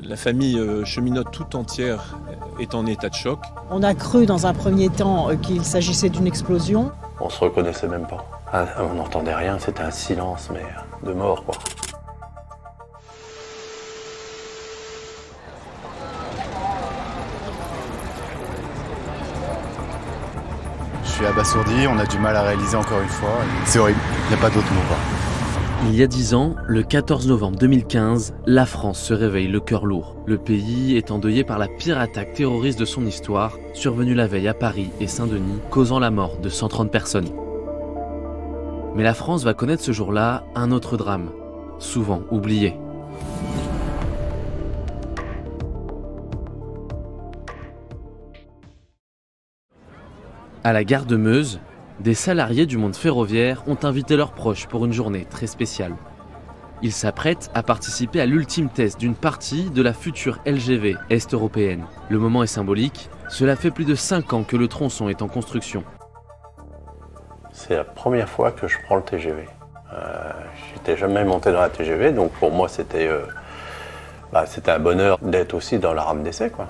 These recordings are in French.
La famille cheminote tout entière est en état de choc. On a cru dans un premier temps qu'il s'agissait d'une explosion. On se reconnaissait même pas. On n'entendait rien, c'était un silence, mais de mort, quoi. Je suis abasourdi, on a du mal à réaliser encore une fois. C'est horrible, il n'y a pas d'autre mot, quoi. Il y a 10 ans, le 14 novembre 2015, la France se réveille le cœur lourd. Le pays est endeuillé par la pire attaque terroriste de son histoire, survenue la veille à Paris et Saint-Denis, causant la mort de 130 personnes. Mais la France va connaître ce jour-là un autre drame, souvent oublié. À la gare de Meuse, des salariés du monde ferroviaire ont invité leurs proches pour une journée très spéciale. Ils s'apprêtent à participer à l'ultime test d'une partie de la future LGV est-européenne. Le moment est symbolique, cela fait plus de 5 ans que le tronçon est en construction. C'est la première fois que je prends le TGV. J'étais jamais monté dans la TGV, donc pour moi c'était un bonheur d'être aussi dans la rame d'essai, quoi.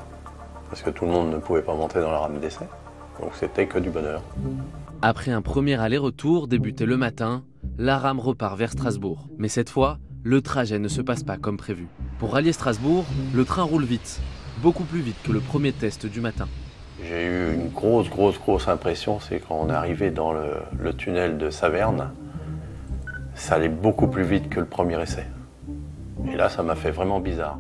Parce que tout le monde ne pouvait pas monter dans la rame d'essai, donc c'était que du bonheur. Après un premier aller-retour débuté le matin, la rame repart vers Strasbourg. Mais cette fois, le trajet ne se passe pas comme prévu. Pour rallier Strasbourg, le train roule vite, beaucoup plus vite que le premier test du matin. J'ai eu une grosse impression, c'est quand on est arrivé dans le tunnel de Saverne, ça allait beaucoup plus vite que le premier essai. Et là, ça m'a fait vraiment bizarre.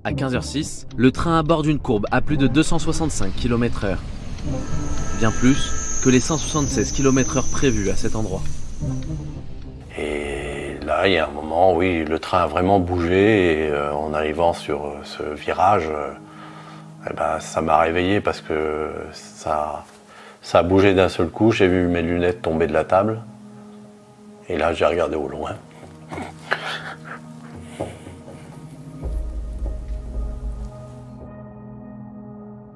À 15h06, le train aborde une courbe à plus de 265 km/h. Bien plus que les 176 km/h prévus à cet endroit. Et là, il y a un moment, oui, le train a vraiment bougé et en arrivant sur ce virage, ça m'a réveillé parce que ça a bougé d'un seul coup. J'ai vu mes lunettes tomber de la table et là, j'ai regardé au loin.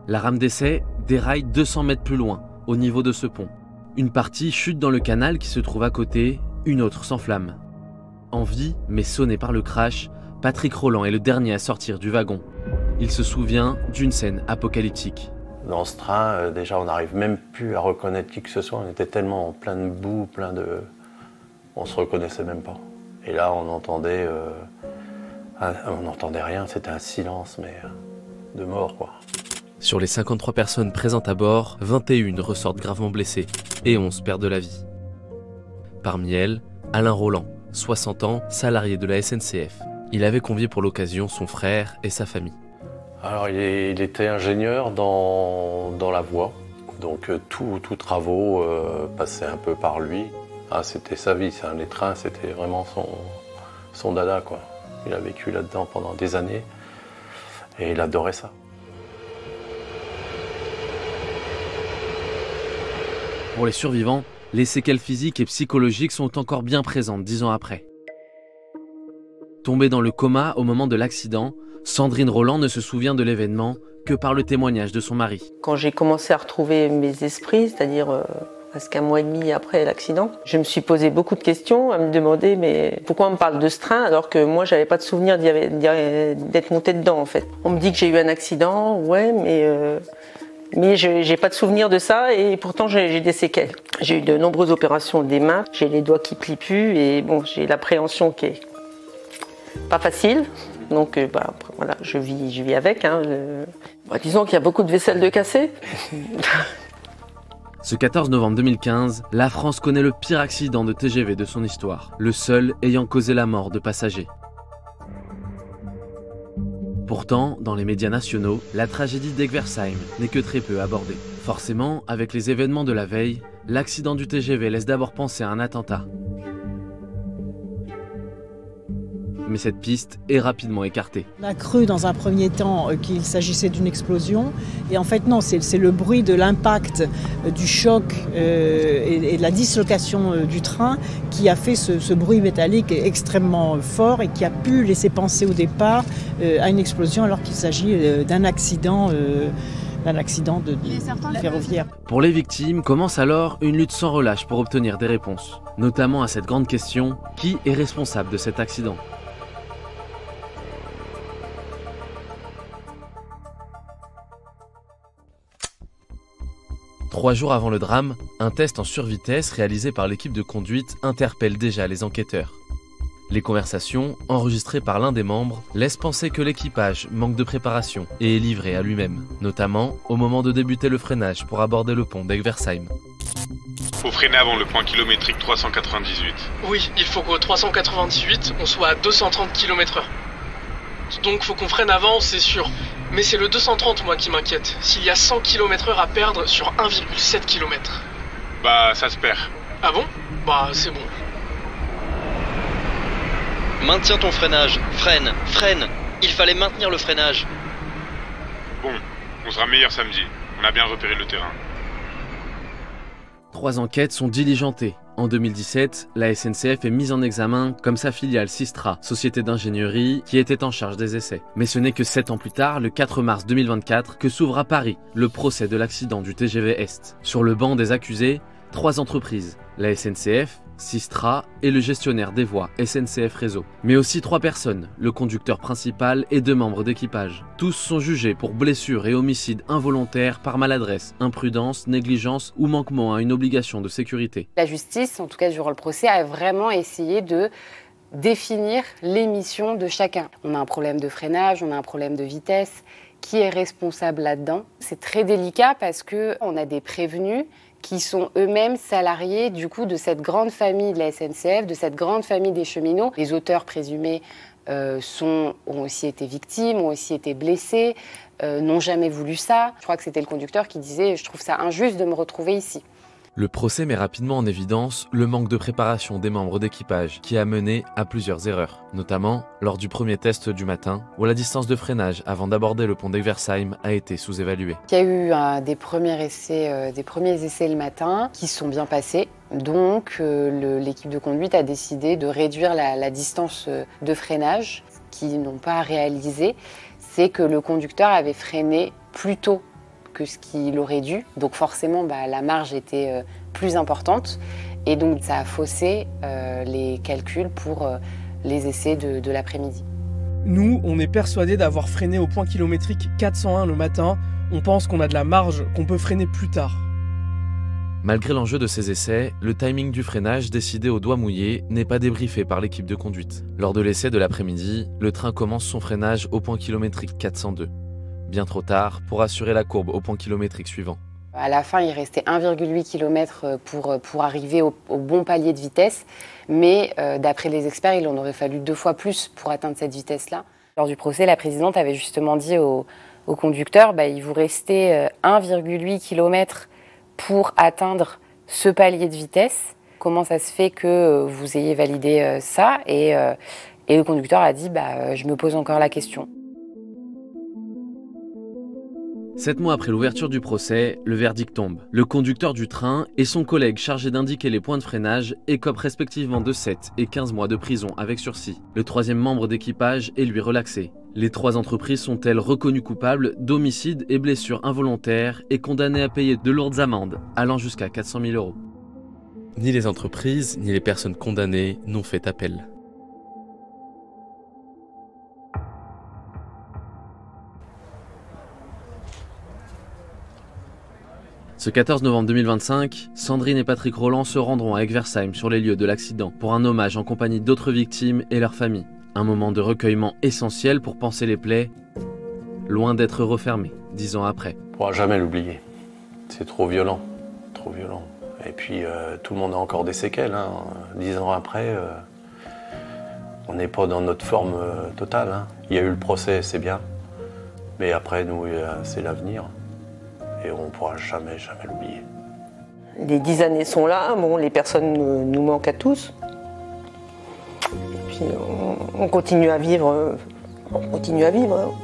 La rame d'essai déraille 200 mètres plus loin, au niveau de ce pont. Une partie chute dans le canal qui se trouve à côté, une autre s'enflamme. En vie, mais sonné par le crash, Patrick Rolland est le dernier à sortir du wagon. Il se souvient d'une scène apocalyptique. Dans ce train, déjà, on n'arrive même plus à reconnaître qui que ce soit. On était tellement en plein de boue, on se reconnaissait même pas. Et là, on n'entendait rien, c'était un silence, mais de mort, quoi. Sur les 53 personnes présentes à bord, 21 ressortent gravement blessées et 11 perdent la vie. Parmi elles, Alain Rolland, 60 ans, salarié de la SNCF. Il avait convié pour l'occasion son frère et sa famille. Alors, il était ingénieur dans la voie, donc tous travaux passaient un peu par lui. C'était sa vie, les trains, c'était vraiment son dada, quoi. Il a vécu là-dedans pendant des années et il adorait ça. Pour les survivants, les séquelles physiques et psychologiques sont encore bien présentes 10 ans après. Tombée dans le coma au moment de l'accident, Sandrine Rolland ne se souvient de l'événement que par le témoignage de son mari. Quand j'ai commencé à retrouver mes esprits, c'est-à-dire presque un mois et demi après l'accident, je me suis posé beaucoup de questions, à me demander mais pourquoi on me parle de ce train alors que moi j'avais pas de souvenir d'être montée dedans en fait. On me dit que j'ai eu un accident, ouais, mais j'ai pas de souvenir de ça et pourtant j'ai des séquelles. J'ai eu de nombreuses opérations des mains, j'ai les doigts qui plient plus et bon, j'ai l'appréhension qui est pas facile. Donc voilà, je vis avec. Disons qu'il y a beaucoup de vaisselle de cassée. Ce 14 novembre 2015, la France connaît le pire accident de TGV de son histoire, le seul ayant causé la mort de passagers. Pourtant, dans les médias nationaux, la tragédie d'Egversheim n'est que très peu abordée. Forcément, avec les événements de la veille, l'accident du TGV laisse d'abord penser à un attentat. Mais cette piste est rapidement écartée. On a cru dans un premier temps qu'il s'agissait d'une explosion et en fait non, c'est le bruit de l'impact, du choc et de la dislocation du train qui a fait ce bruit métallique extrêmement fort et qui a pu laisser penser au départ à une explosion alors qu'il s'agit d'un accident ferroviaire. Pour les victimes, commence alors une lutte sans relâche pour obtenir des réponses, notamment à cette grande question, qui est responsable de cet accident ? 3 jours avant le drame, un test en survitesse réalisé par l'équipe de conduite interpelle déjà les enquêteurs. Les conversations, enregistrées par l'un des membres, laissent penser que l'équipage manque de préparation et est livré à lui-même, notamment au moment de débuter le freinage pour aborder le pont d'Egversheim. Faut freiner avant le point kilométrique 398. Oui, il faut qu'au 398, on soit à 230 km/h. Donc faut qu'on freine avant, c'est sûr. Mais c'est le 230 moi qui m'inquiète. S'il y a 100 km/h à perdre sur 1,7 km. Bah ça se perd. Ah bon? Bah c'est bon. Maintiens ton freinage. Freine, freine. Il fallait maintenir le freinage. Bon, on sera meilleur samedi. On a bien repéré le terrain. 3 enquêtes sont diligentées. En 2017, la SNCF est mise en examen comme sa filiale Systra, société d'ingénierie qui était en charge des essais. Mais ce n'est que 7 ans plus tard, le 4 mars 2024, que s'ouvre à Paris le procès de l'accident du TGV Est. Sur le banc des accusés, 3 entreprises, la SNCF, Systra et le gestionnaire des voies SNCF Réseau. Mais aussi 3 personnes, le conducteur principal et 2 membres d'équipage. Tous sont jugés pour blessures et homicide involontaires par maladresse, imprudence, négligence ou manquement à une obligation de sécurité. La justice, en tout cas durant le procès, a vraiment essayé de définir les missions de chacun. On a un problème de freinage, on a un problème de vitesse. Qui est responsable là-dedans? C'est très délicat parce qu'on a des prévenus qui sont eux-mêmes salariés du coup de cette grande famille de la SNCF, de cette grande famille des cheminots. Les auteurs présumés ont aussi été victimes, ont aussi été blessés, n'ont jamais voulu ça. Je crois que c'était le conducteur qui disait « je trouve ça injuste de me retrouver ici ». Le procès met rapidement en évidence le manque de préparation des membres d'équipage qui a mené à plusieurs erreurs, notamment lors du premier test du matin où la distance de freinage avant d'aborder le pont d'Egversheim a été sous-évaluée. Il y a eu des premiers essais le matin qui se sont bien passés. Donc l'équipe de conduite a décidé de réduire la distance de freinage. Ce qu'ils n'ont pas réalisé, c'est que le conducteur avait freiné plus tôt que ce qu'il aurait dû. Donc forcément, la marge était plus importante. Et donc ça a faussé les calculs pour les essais de l'après-midi. Nous, on est persuadés d'avoir freiné au point kilométrique 401 le matin. On pense qu'on a de la marge, qu'on peut freiner plus tard. Malgré l'enjeu de ces essais, le timing du freinage décidé au doigt mouillé n'est pas débriefé par l'équipe de conduite. Lors de l'essai de l'après-midi, le train commence son freinage au point kilométrique 402. Bien trop tard pour assurer la courbe au point kilométrique suivant. À la fin, il restait 1,8 km pour arriver au bon palier de vitesse, mais d'après les experts, il en aurait fallu 2 fois plus pour atteindre cette vitesse-là. Lors du procès, la présidente avait justement dit au conducteur, il vous restait 1,8 km pour atteindre ce palier de vitesse. Comment ça se fait que vous ayez validé ça? Et le conducteur a dit, je me pose encore la question. 7 mois après l'ouverture du procès, le verdict tombe. Le conducteur du train et son collègue chargé d'indiquer les points de freinage écopent respectivement de 7 et 15 mois de prison avec sursis. Le 3e membre d'équipage est lui relaxé. Les 3 entreprises sont-elles reconnues coupables d'homicide et blessures involontaires et condamnées à payer de lourdes amendes, allant jusqu'à 400 000 €. Ni les entreprises, ni les personnes condamnées n'ont fait appel. Ce 14 novembre 2025, Sandrine et Patrick Roland se rendront à Egversheim sur les lieux de l'accident pour un hommage en compagnie d'autres victimes et leurs familles. Un moment de recueillement essentiel pour panser les plaies, loin d'être refermé 10 ans après. On ne pourra jamais l'oublier. C'est trop violent, trop violent. Et puis tout le monde a encore des séquelles. 10 ans après, on n'est pas dans notre forme totale. Il y a eu le procès, c'est bien. Mais après, nous, c'est l'avenir. Et on ne pourra jamais l'oublier. Les 10 années sont là, les personnes nous manquent à tous. Et puis on continue à vivre. On continue à vivre.